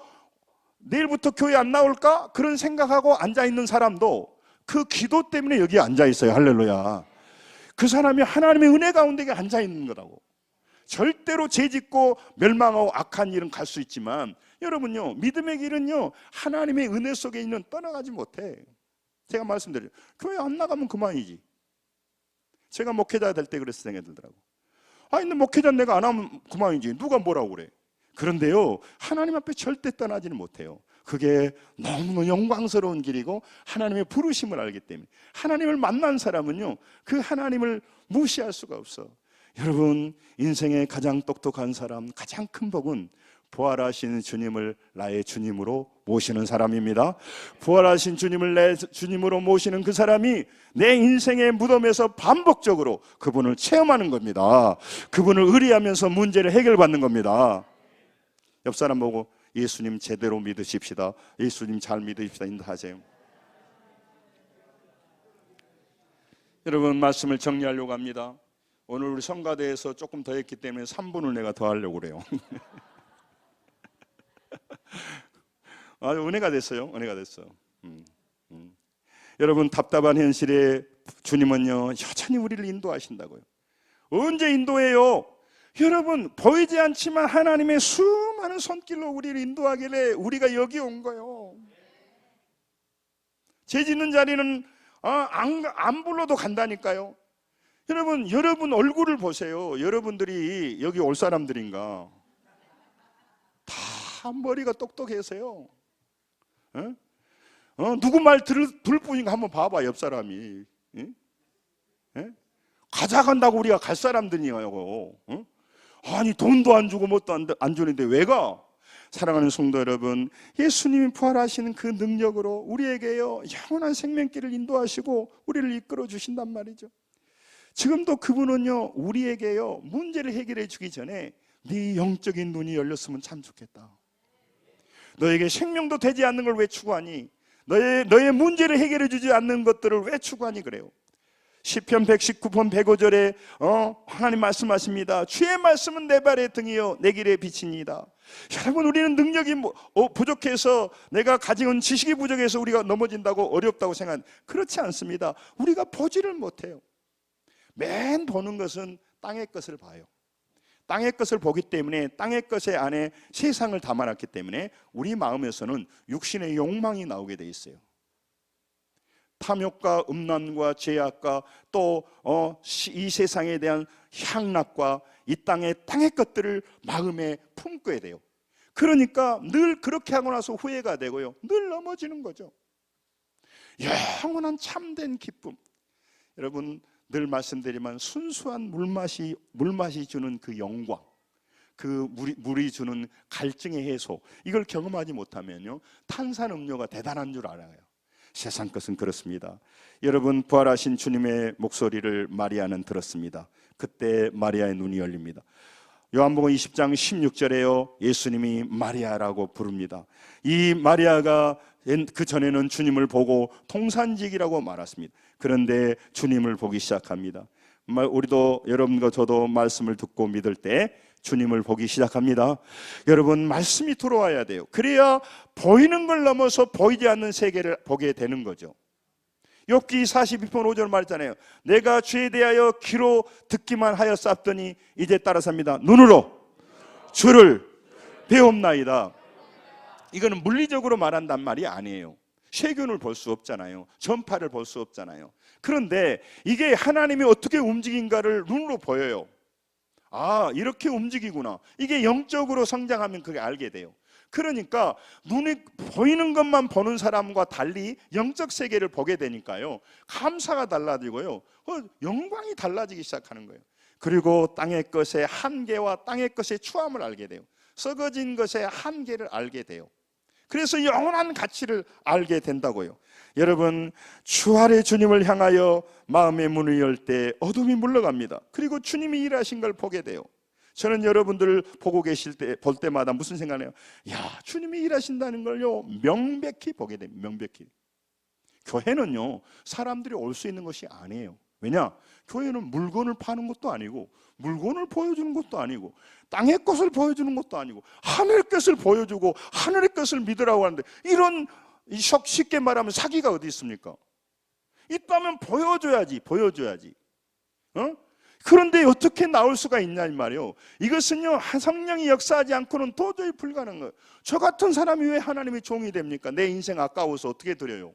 내일부터 교회 안 나올까? 그런 생각하고 앉아있는 사람도 그 기도 때문에 여기 앉아있어요. 할렐루야. 그 사람이 하나님의 은혜 가운데 앉아있는 거라고. 절대로 죄짓고 멸망하고 악한 일은 갈 수 있지만 여러분요, 믿음의 길은요, 하나님의 은혜 속에 있는 떠나가지 못해. 제가 말씀드려요. 교회 안 나가면 그만이지. 제가 목회자 될 때 그랬을 생각이 들더라고. 아니, 근데 목회자 내가 안 하면 그만이지. 누가 뭐라고 그래. 그런데요, 하나님 앞에 절대 떠나지는 못해요. 그게 너무 영광스러운 길이고 하나님의 부르심을 알기 때문에. 하나님을 만난 사람은요, 그 하나님을 무시할 수가 없어. 여러분, 인생의 가장 똑똑한 사람, 가장 큰 복은 부활하신 주님을 나의 주님으로 모시는 사람입니다. 부활하신 주님을 내 주님으로 모시는 그 사람이 내 인생의 무덤에서 반복적으로 그분을 체험하는 겁니다. 그분을 의리하면서 문제를 해결받는 겁니다. 옆 사람 보고 예수님 제대로 믿으십시다. 예수님 잘 믿으십시다. 인도하세요. 여러분, 말씀을 정리하려고 합니다. 오늘 우리 성가대에서 조금 더 했기 때문에 3분을 내가 더 하려고 그래요. 아주 은혜가 됐어요. 은혜가 됐어. 여러분, 답답한 현실에 주님은요, 여전히 우리를 인도하신다고요. 언제 인도해요? 여러분, 보이지 않지만 하나님의 수많은 손길로 우리를 인도하길래 우리가 여기 온 거예요. 죄 짓는 자리는 안 불러도 간다니까요. 여러분 얼굴을 보세요. 여러분들이 여기 올 사람들인가? 다 머리가 똑똑해서요. 누구 말 들을 뿐인가 한번 봐봐. 옆 사람이. 가자 간다고 우리가 갈 사람들이냐고. 아니, 돈도 안 주고 뭣도 안 주는데 왜 가? 사랑하는 성도 여러분, 예수님이 부활하시는 그 능력으로 우리에게요, 영원한 생명길을 인도하시고 우리를 이끌어 주신단 말이죠. 지금도 그분은요, 우리에게요, 문제를 해결해 주기 전에 네 영적인 눈이 열렸으면 참 좋겠다. 너에게 생명도 되지 않는 걸 왜 추구하니? 너의 문제를 해결해 주지 않는 것들을 왜 추구하니? 그래요. 시편 119편 105절에 하나님 말씀하십니다. 주의 말씀은 내 발의 등이요 내 길의 빛이니이다. 여러분, 우리는 능력이 부족해서, 내가 가진 지식이 부족해서 우리가 넘어진다고 어렵다고 생각하는, 그렇지 않습니다. 우리가 보지를 못해요. 맨 보는 것은 땅의 것을 봐요. 땅의 것을 보기 때문에, 땅의 것에 안에 세상을 담아놨기 때문에 우리 마음에서는 육신의 욕망이 나오게 돼 있어요. 탐욕과 음란과 죄악과 또 이 세상에 대한 향락과 이 땅의 것들을 마음에 품게 돼요. 그러니까 늘 그렇게 하고 나서 후회가 되고요, 늘 넘어지는 거죠. 영원한 참된 기쁨, 여러분, 늘 말씀드리지만 순수한 물맛이 주는 그 영광, 그 물이 주는 갈증의 해소, 이걸 경험하지 못하면요, 탄산음료가 대단한 줄 알아요. 세상 것은 그렇습니다. 여러분, 부활하신 주님의 목소리를 마리아는 들었습니다. 그때 마리아의 눈이 열립니다. 요한복음 20장 16절에요, 예수님이 마리아라고 부릅니다. 이 마리아가 그 전에는 주님을 보고 통산직이라고 말했습니다. 그런데 주님을 보기 시작합니다. 우리도, 여러분과 저도 말씀을 듣고 믿을 때 주님을 보기 시작합니다. 여러분, 말씀이 들어와야 돼요. 그래야 보이는 걸 넘어서 보이지 않는 세계를 보게 되는 거죠. 욥기 42편 5절 말했잖아요. 내가 주에 대하여 귀로 듣기만 하였사더니 이제 따라삽니다. 눈으로 주를 배움나이다. 이거는 물리적으로 말한단 말이 아니에요. 세균을 볼 수 없잖아요. 전파를 볼 수 없잖아요. 그런데 이게 하나님이 어떻게 움직인가를 눈으로 보여요. 아, 이렇게 움직이구나. 이게 영적으로 성장하면 그게 알게 돼요. 그러니까 눈이 보이는 것만 보는 사람과 달리 영적 세계를 보게 되니까요, 감사가 달라지고요, 영광이 달라지기 시작하는 거예요. 그리고 땅의 것의 한계와 땅의 것의 추함을 알게 돼요. 썩어진 것의 한계를 알게 돼요. 그래서 영원한 가치를 알게 된다고요. 여러분, 주말에 주님을 향하여 마음의 문을 열 때 어둠이 물러갑니다. 그리고 주님이 일하신 걸 보게 돼요. 저는 여러분들 보고 계실 때, 볼 때마다 무슨 생각을 해요? 야, 주님이 일하신다는 걸요, 명백히 보게 됩니다. 명백히. 교회는요, 사람들이 올 수 있는 것이 아니에요. 왜냐? 교회는 물건을 파는 것도 아니고, 물건을 보여주는 것도 아니고, 땅의 것을 보여주는 것도 아니고, 하늘의 것을 보여주고 하늘의 것을 믿으라고 하는데, 이런 쉽게 말하면 사기가 어디 있습니까? 있다면 보여줘야지. 그런데 어떻게 나올 수가 있냐 이 말이에요. 이것은요, 성령이 역사하지 않고는 도저히 불가능한 거예요. 저 같은 사람이 왜 하나님의 종이 됩니까? 내 인생 아까워서 어떻게 드려요?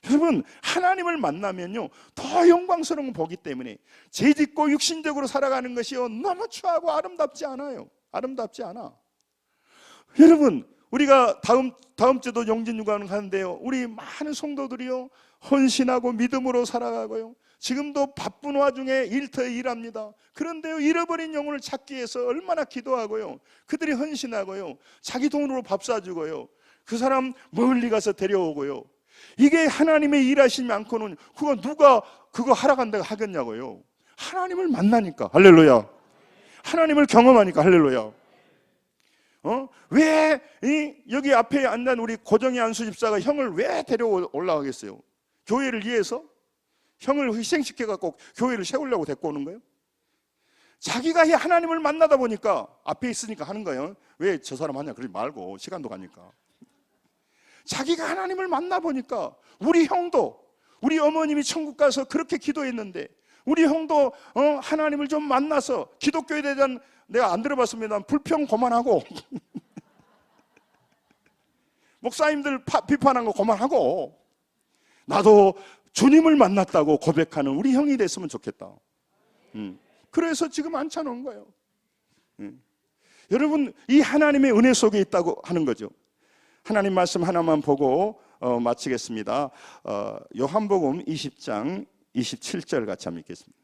여러분, 하나님을 만나면요, 더 영광스러운 거 보기 때문에 죄짓고 육신적으로 살아가는 것이요, 너무 추하고 아름답지 않아요. 아름답지 않아. 여러분, 우리가 다음 주도 영진유관을 하는데요, 우리 많은 성도들이요, 헌신하고 믿음으로 살아가고요, 지금도 바쁜 와중에 일터에 일합니다. 그런데요, 잃어버린 영혼을 찾기 위해서 얼마나 기도하고요, 그들이 헌신하고요, 자기 돈으로 밥 사주고요, 그 사람 멀리 가서 데려오고요. 이게 하나님의 일하심이 않고는 그거 누가 그거 하러 간다고 하겠냐고요. 하나님을 만나니까. 할렐루야. 하나님을 경험하니까. 할렐루야. 왜 여기 앞에 앉은 우리 고정희 안수 집사가 형을 왜 데려오 올라가겠어요? 교회를 위해서? 형을 희생시켜 갖고 교회를 세우려고 데리고 오는 거예요? 자기가 하나님을 만나다 보니까 앞에 있으니까 하는 거예요. 왜 저 사람 하냐 그러지 말고, 시간도 가니까. 자기가 하나님을 만나보니까, 우리 형도, 우리 어머님이 천국 가서 그렇게 기도했는데, 우리 형도 하나님을 좀 만나서, 기독교에 대한, 내가 안 들어봤습니다, 불평 그만하고 목사님들 비판한 거 그만하고, 나도 주님을 만났다고 고백하는 우리 형이 됐으면 좋겠다. 그래서 지금 앉혀놓은 거예요. 여러분, 이 하나님의 은혜 속에 있다고 하는 거죠. 하나님 말씀 하나만 보고 마치겠습니다. 요한복음 20장 27절 같이 한번 읽겠습니다.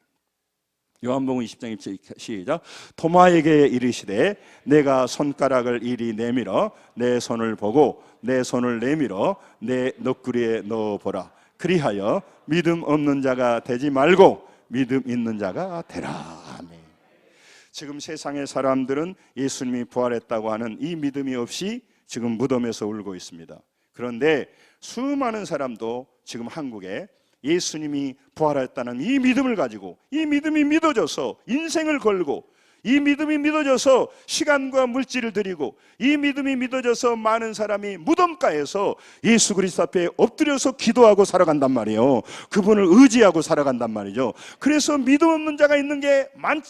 요한복음 20장 27절 시작. 토마에게 이르시되 내가 손가락을 이리 내밀어 내 손을 보고 내 손을 내밀어 내 너구리에 넣어보라. 그리하여 믿음 없는 자가 되지 말고 믿음 있는 자가 되라. 아멘. 지금 세상의 사람들은 예수님이 부활했다고 하는 이 믿음이 없이 지금 무덤에서 울고 있습니다. 그런데 수많은 사람도 지금 한국에 예수님이 부활했다는 이 믿음을 가지고, 이 믿음이 믿어져서 인생을 걸고, 이 믿음이 믿어져서 시간과 물질을 드리고, 이 믿음이 믿어져서 많은 사람이 무덤가에서 예수 그리스도 앞에 엎드려서 기도하고 살아간단 말이에요. 그분을 의지하고 살아간단 말이죠. 그래서 믿음 없는 자가 있는 게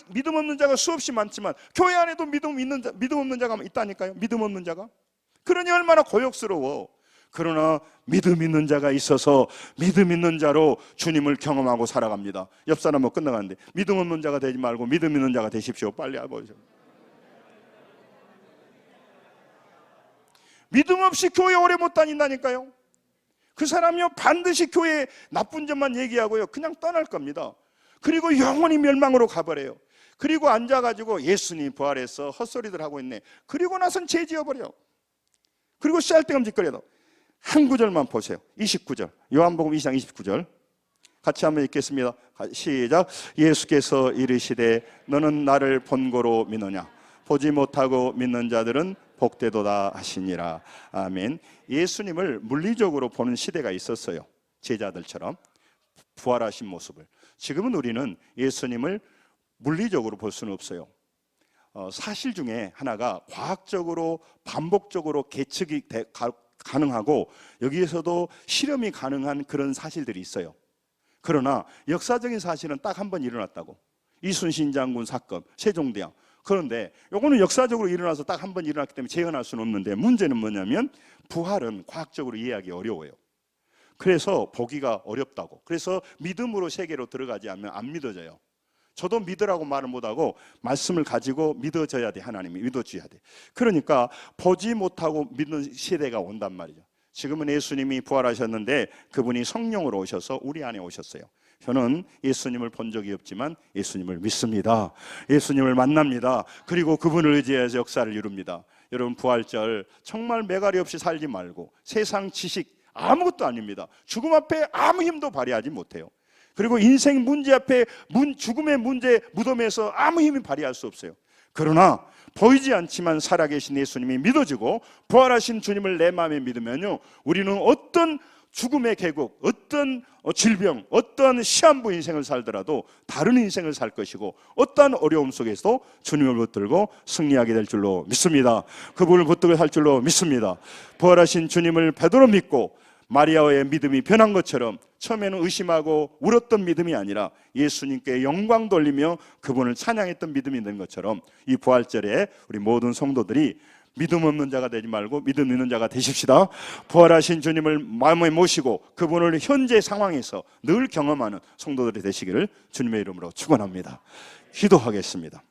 믿음 없는 자가 수없이 많지만, 교회 안에도 믿음 없는 자가 있다니까요. 믿음 없는 자가. 그러니 얼마나 고역스러워. 그러나 믿음 있는 자가 있어서 믿음 있는 자로 주님을 경험하고 살아갑니다. 옆 사람 끝나가는데, 믿음 없는 자가 되지 말고 믿음 있는 자가 되십시오. 빨리 해보세요. 믿음 없이 교회 오래 못 다닌다니까요. 그 사람이요, 반드시 교회의 나쁜 점만 얘기하고요, 그냥 떠날 겁니다. 그리고 영원히 멸망으로 가버려요. 그리고 앉아가지고 예수님 부활해서 헛소리들 하고 있네. 그리고 나선 죄 지어버려. 그리고 쌀데금짓거려도. 한 구절만 보세요. 29절, 요한복음 2장 29절 같이 한번 읽겠습니다. 시작. 예수께서 이르시되 너는 나를 본고로 믿느냐? 보지 못하고 믿는 자들은 복되도다 하시니라. 아멘. 예수님을 물리적으로 보는 시대가 있었어요. 제자들처럼 부활하신 모습을. 지금은 우리는 예수님을 물리적으로 볼 수는 없어요. 사실 중에 하나가 과학적으로 반복적으로 계측이 가능하고, 여기에서도 실험이 가능한 그런 사실들이 있어요. 그러나 역사적인 사실은 딱 한 번 일어났다고. 이순신 장군 사건, 세종대왕. 그런데 이거는 역사적으로 일어나서 딱 한 번 일어났기 때문에 재현할 수는 없는데, 문제는 뭐냐면 부활은 과학적으로 이해하기 어려워요. 그래서 보기가 어렵다고. 그래서 믿음으로 세계로 들어가지 않으면 안 믿어져요. 저도 믿으라고 말을 못하고 말씀을 가지고 믿어져야 돼. 하나님이 믿어줘야 돼. 그러니까 보지 못하고 믿는 시대가 온단 말이죠. 지금은 예수님이 부활하셨는데 그분이 성령으로 오셔서 우리 안에 오셨어요. 저는 예수님을 본 적이 없지만 예수님을 믿습니다. 예수님을 만납니다. 그리고 그분을 의지해서 역사를 이룹니다. 여러분, 부활절 정말 매가리 없이 살지 말고, 세상 지식 아무것도 아닙니다. 죽음 앞에 아무 힘도 발휘하지 못해요. 그리고 인생 문제 앞에 죽음의 문제 무덤에서 아무 힘이 발휘할 수 없어요. 그러나 보이지 않지만 살아계신 예수님이 믿어지고 부활하신 주님을 내 마음에 믿으면요, 우리는 어떤 죽음의 계곡, 어떤 질병, 어떤 시한부 인생을 살더라도 다른 인생을 살 것이고, 어떠한 어려움 속에서도 주님을 붙들고 승리하게 될 줄로 믿습니다. 그분을 붙들고 살 줄로 믿습니다. 부활하신 주님을 베드로 믿고 마리아의 믿음이 변한 것처럼 처음에는 의심하고 울었던 믿음이 아니라 예수님께 영광 돌리며 그분을 찬양했던 믿음이 된 것처럼, 이 부활절에 우리 모든 성도들이 믿음 없는 자가 되지 말고 믿음 있는 자가 되십시다. 부활하신 주님을 마음에 모시고 그분을 현재 상황에서 늘 경험하는 성도들이 되시기를 주님의 이름으로 축원합니다. 기도하겠습니다.